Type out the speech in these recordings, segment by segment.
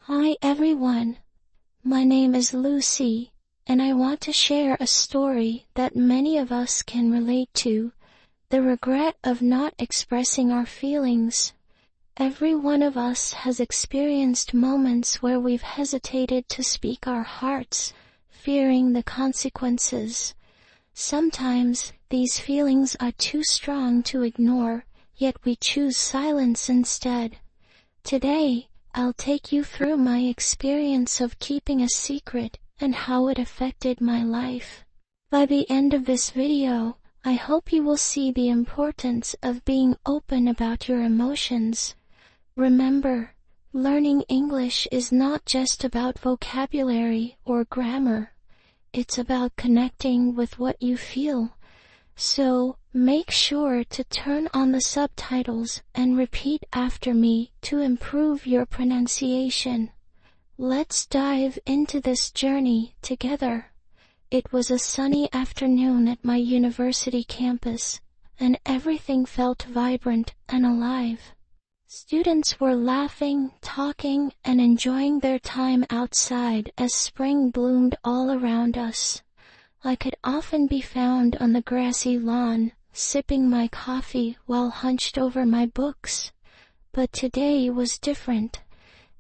Hi everyone, my name is Lucy, and I want to share a story that many of us can relate to, the regret of not expressing our feelings. Every one of us has experienced moments where we've hesitated to speak our hearts, fearing the consequences. Sometimes these feelings are too strong to ignore, yet we choose silence instead. Today, I'll take you through my experience of keeping a secret and how it affected my life. By the end of this video, I hope you will see the importance of being open about your emotions. Remember, learning English is not just about vocabulary or grammar. It's about connecting with what you feel. So, make sure to turn on the subtitles and repeat after me to improve your pronunciation. Let's dive into this journey together. It was a sunny afternoon at my university campus, and everything felt vibrant and alive. Students were laughing, talking, and enjoying their time outside as spring bloomed all around us. I could often be found on the grassy lawn, sipping my coffee while hunched over my books. But today was different.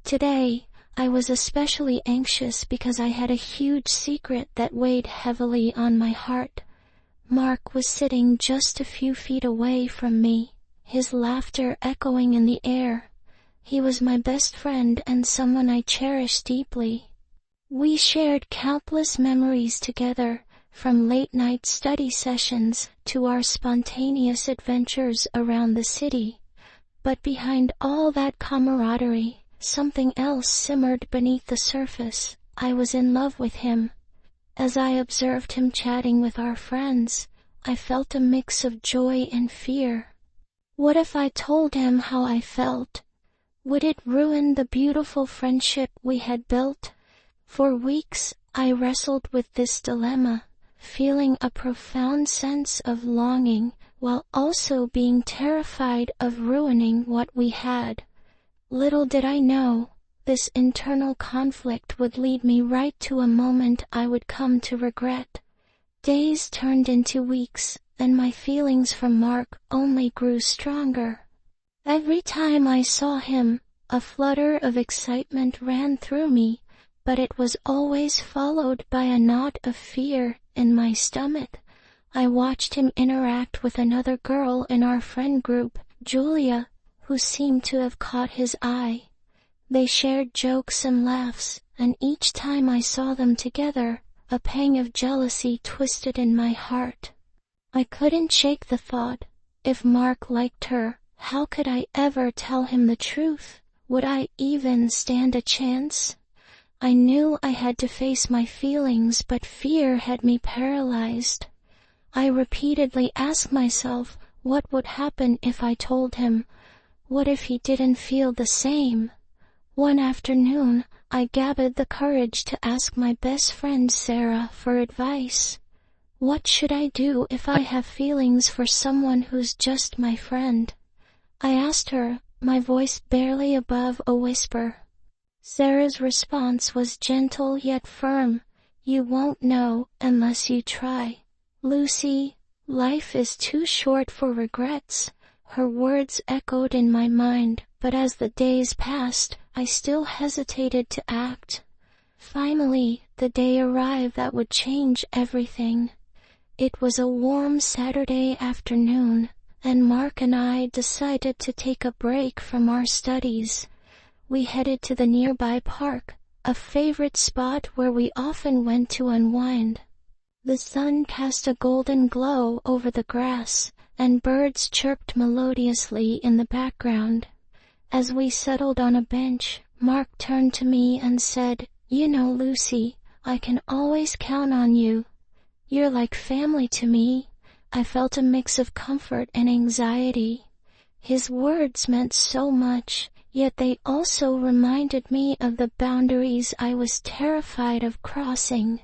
Today, I was especially anxious because I had a huge secret that weighed heavily on my heart. Mark was sitting just a few feet away from me, his laughter echoing in the air. He was my best friend and someone I cherish deeply. We shared countless memories together, from late-night study sessions to our spontaneous adventures around the city. But behind all that camaraderie, something else simmered beneath the surface. I was in love with him. As I observed him chatting with our friends, I felt a mix of joy and fear. What if I told him how I felt? Would it ruin the beautiful friendship we had built? For weeks, I wrestled with this dilemma, feeling a profound sense of longing while also being terrified of ruining what we had. Little did I know, this internal conflict would lead me right to a moment I would come to regret. Days turned into weeks, and my feelings for Mark only grew stronger. Every time I saw him, a flutter of excitement ran through me, but it was always followed by a knot of fear in my stomach. I watched him interact with another girl in our friend group, Julia, who seemed to have caught his eye. They shared jokes and laughs, and each time I saw them together, a pang of jealousy twisted in my heart. I couldn't shake the thought, if Mark liked her, how could I ever tell him the truth? Would I even stand a chance? I knew I had to face my feelings, but fear had me paralyzed. I repeatedly asked myself, what would happen if I told him? What if he didn't feel the same? One afternoon, I gathered the courage to ask my best friend Sarah for advice. What should I do if I have feelings for someone who's just my friend? I asked her, my voice barely above a whisper. Sarah's response was gentle yet firm. You won't know unless you try. Lucy, life is too short for regrets. Her words echoed in my mind, but as the days passed, I still hesitated to act. Finally, the day arrived that would change everything. It was a warm Saturday afternoon, and Mark and I decided to take a break from our studies. We headed to the nearby park, a favorite spot where we often went to unwind. The sun cast a golden glow over the grass, and birds chirped melodiously in the background. As we settled on a bench, Mark turned to me and said, "You know, Lucy, I can always count on you. You're like family to me." I felt a mix of comfort and anxiety. His words meant so much, yet they also reminded me of the boundaries I was terrified of crossing.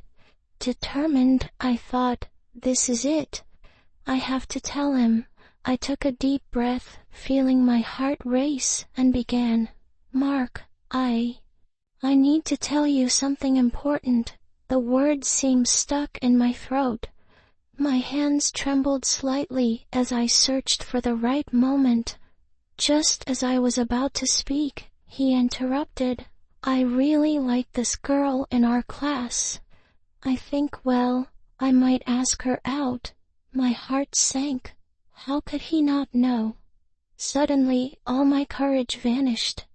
Determined, I thought, this is it. I have to tell him. I took a deep breath, feeling my heart race, and began, "Mark, I need to tell you something important. The words seemed stuck in my throat. My hands trembled slightly as I searched for the right moment. Just as I was about to speak, he interrupted. I really like this girl in our class. I think, well, I might ask her out. My heart sank. How could he not know? Suddenly, all my courage vanished.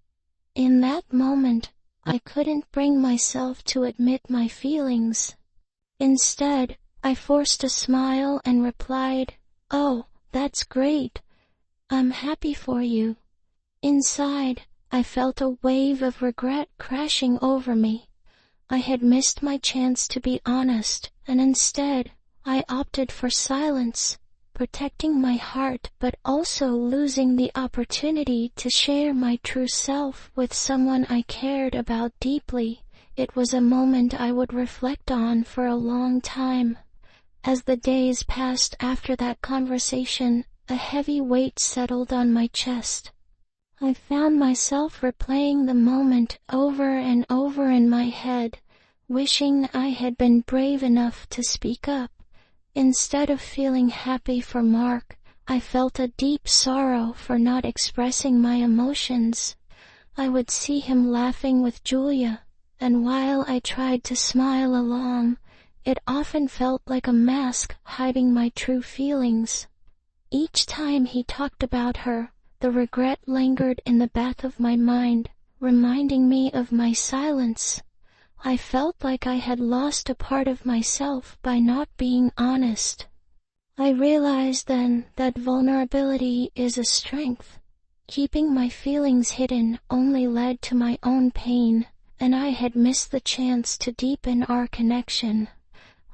In that moment, I couldn't bring myself to admit my feelings. Instead, I forced a smile and replied, "Oh, that's great. I'm happy for you." Inside, I felt a wave of regret crashing over me. I had missed my chance to be honest, and instead, I opted for silence, protecting my heart but also losing the opportunity to share my true self with someone I cared about deeply. It was a moment I would reflect on for a long time. As the days passed after that conversation, a heavy weight settled on my chest. I found myself replaying the moment over and over in my head, wishing I had been brave enough to speak up. Instead of feeling happy for Mark, I felt a deep sorrow for not expressing my emotions. I would see him laughing with Julia, and while I tried to smile along, it often felt like a mask hiding my true feelings. Each time he talked about her, the regret lingered in the back of my mind, reminding me of my silence. I felt like I had lost a part of myself by not being honest. I realized then that vulnerability is a strength. Keeping my feelings hidden only led to my own pain, and I had missed the chance to deepen our connection.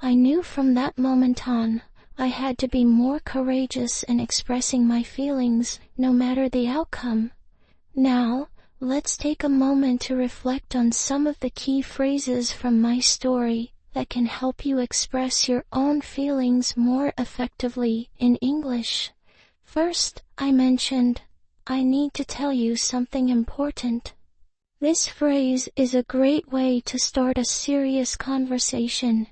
I knew from that moment on, I had to be more courageous in expressing my feelings, no matter the outcome. Now, let's take a moment to reflect on some of the key phrases from my story that can help you express your own feelings more effectively in English. First, I mentioned, "I need to tell you something important." This phrase is a great way to start a serious conversation.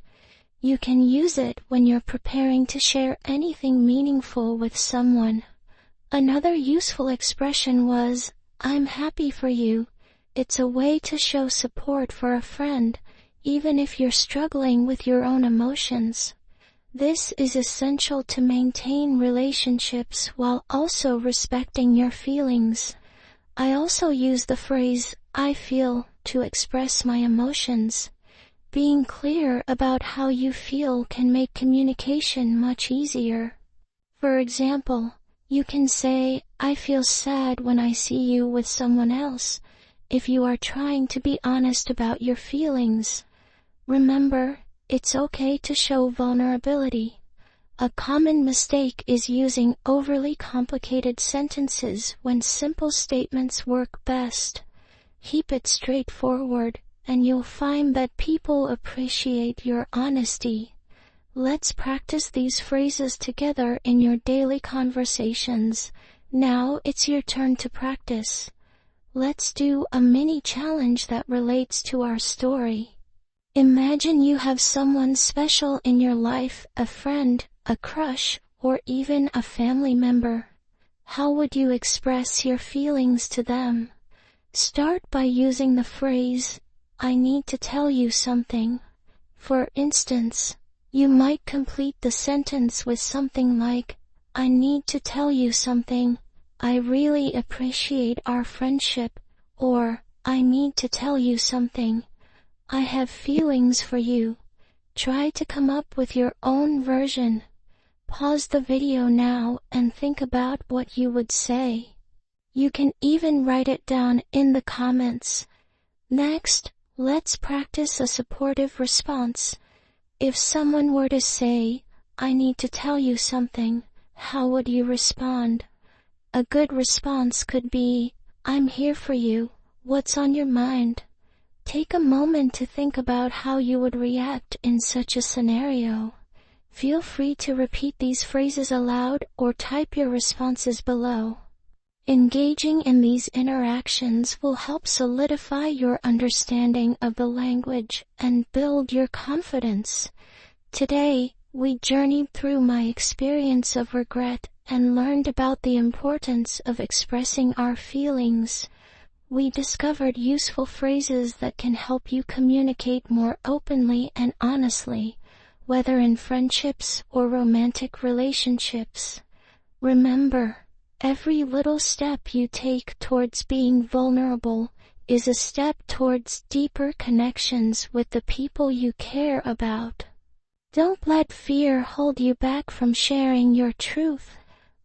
You can use it when you're preparing to share anything meaningful with someone. Another useful expression was, "I'm happy for you." It's a way to show support for a friend, even if you're struggling with your own emotions. This is essential to maintain relationships while also respecting your feelings. I also use the phrase, "I feel," to express my emotions. Being clear about how you feel can make communication much easier. For example, you can say, "I feel sad when I see you with someone else," if you are trying to be honest about your feelings. Remember, it's okay to show vulnerability. A common mistake is using overly complicated sentences when simple statements work best. Keep it straightforward, and you'll find that people appreciate your honesty. Let's practice these phrases together in your daily conversations. Now it's your turn to practice. Let's do a mini challenge that relates to our story. Imagine you have someone special in your life, a friend, a crush, or even a family member. How would you express your feelings to them? Start by using the phrase, "I need to tell you something." For instance, you might complete the sentence with something like, "I need to tell you something. I really appreciate our friendship," or, "I need to tell you something. I have feelings for you." Try to come up with your own version. Pause the video now and think about what you would say. You can even write it down in the comments. Next, let's practice a supportive response. If someone were to say, "I need to tell you something," how would you respond? A good response could be, "I'm here for you. What's on your mind?" Take a moment to think about how you would react in such a scenario. Feel free to repeat these phrases aloud or type your responses below. Engaging in these interactions will help solidify your understanding of the language and build your confidence. Today, we journeyed through my experience of regret and learned about the importance of expressing our feelings. We discovered useful phrases that can help you communicate more openly and honestly, whether in friendships or romantic relationships. Remember, every little step you take towards being vulnerable is a step towards deeper connections with the people you care about. Don't let fear hold you back from sharing your truth.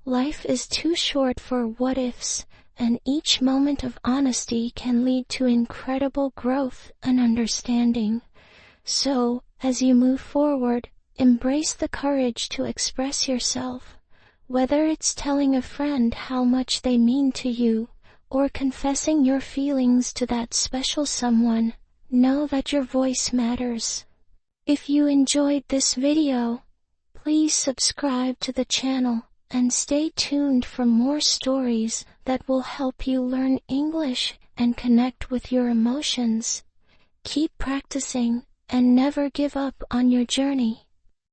Life is too short for what-ifs, and each moment of honesty can lead to incredible growth and understanding. So, as you move forward, embrace the courage to express yourself. Whether it's telling a friend how much they mean to you, or confessing your feelings to that special someone, know that your voice matters. If you enjoyed this video, please subscribe to the channel and stay tuned for more stories that will help you learn English and connect with your emotions. Keep practicing and never give up on your journey.